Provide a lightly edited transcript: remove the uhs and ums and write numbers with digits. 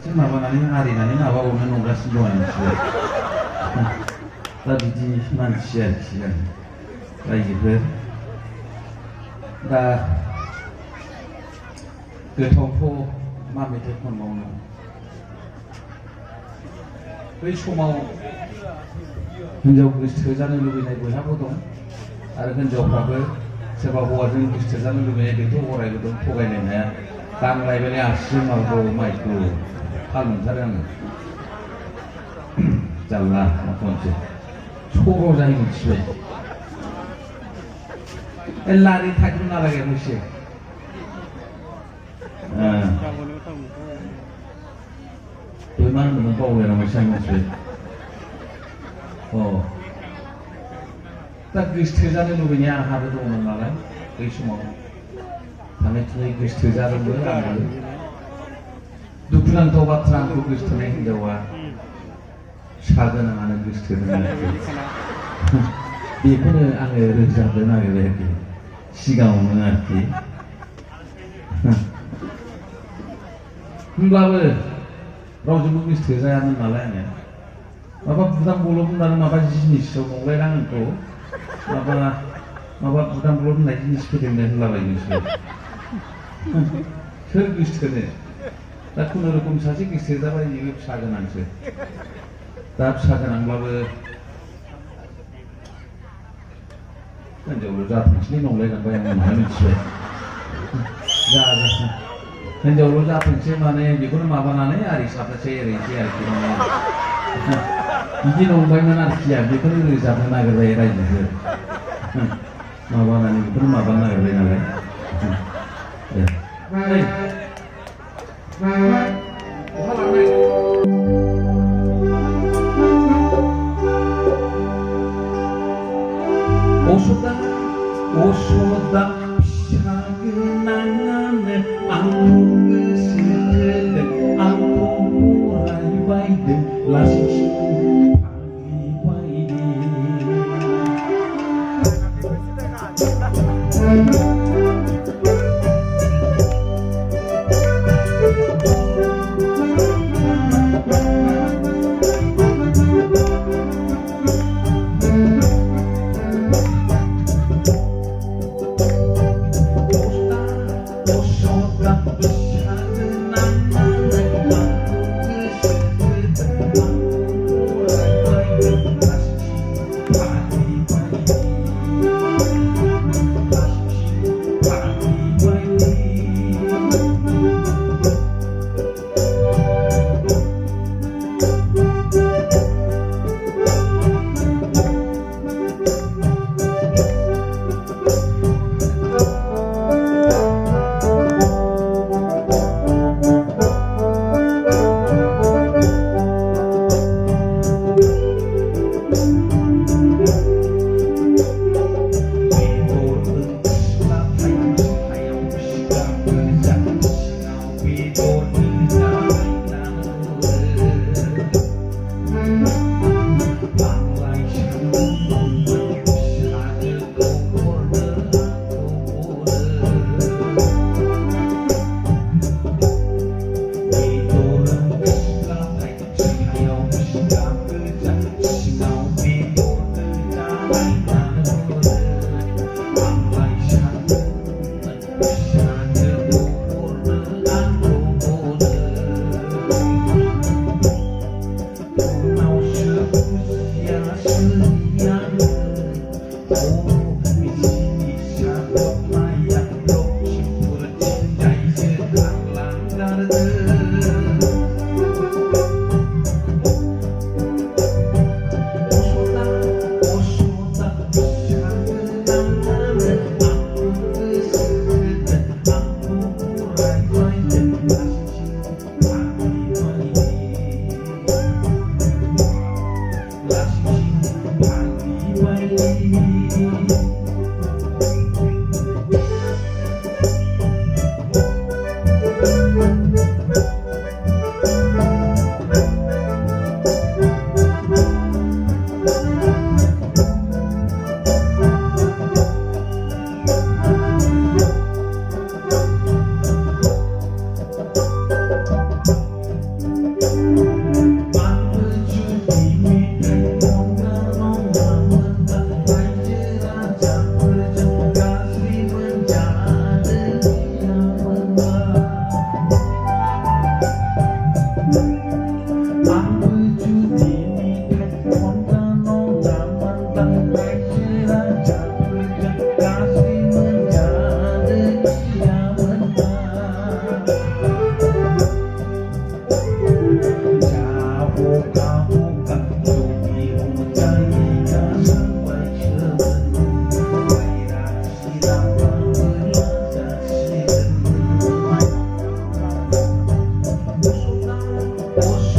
माबानानै आरिनानै माबाबावनो नंगासिनो दं आरो दा बिदि मानसि आरोखि आं रायजोफोर दा गोथावथ' मा मेथाइ खनबावनो बै समाव हिनजाव गोसो जानो लुबैनाय बयहाबो दं आरो हिनजावफ्राबो सोरबा हौवाजों गोसो जानो लुबैनाय बेथ' अरायबो दं थगायनो हाया गांलायबाय आसिजों माबाखौ माइखौ फाल मोनथारो आङो जारला माथोमोनसै सर' जायो मिथिबाय लारि थागोन नालागे मोनसे बै मा होनोमोन बावलायलांबायसो आं मिथिबाय दा गोसो जानो लुबैनाया आंहाबो दंमोन नालाय बै समाव थाङै थुङै गोसो जादोंबो आंबो दुखुनांथाव बाथ्रा आंखौ गोसोथोनाय हिनजावा सागोनाङानो गोसोथोदों बेखौनो आङो रोजाबनो नागिरबाय आरोखि सिगाङावनो आरोखि होमब्लाबो रावजोंबो गोसो जायामोन नालाय आङो माबा बुदां बलब होननानै माबा जिनिसआव नंलायना आंखौ माबा बुदां बलब होननाय जिनिस फोरोंनो होनलाबायनोसै सोर गोसोथोनो दा खुनुरुखुम सासे गोसो जाबाय बेबो फिसा गोनांसो दा फिसा गोनांब्लाबो हिनजावल' जाथोंसै नंलायलांबाय आं उनावहाय मिथिबाय हिनजावल' जाथोंसै माने बेखौनो माबानानै आरि साथोंसै ओरैसै आरोखि बिदि नंबायमोन आरोखि आं बेखौनो रोजाबनो नागिरबाय रायजोफोर माबानानै बेखौनो माबानो नागिरबाय नालाय Osoda फिसा गोनाङानो आंखौ गोसोथोदों आंखौ बरायबायदों लासिं अ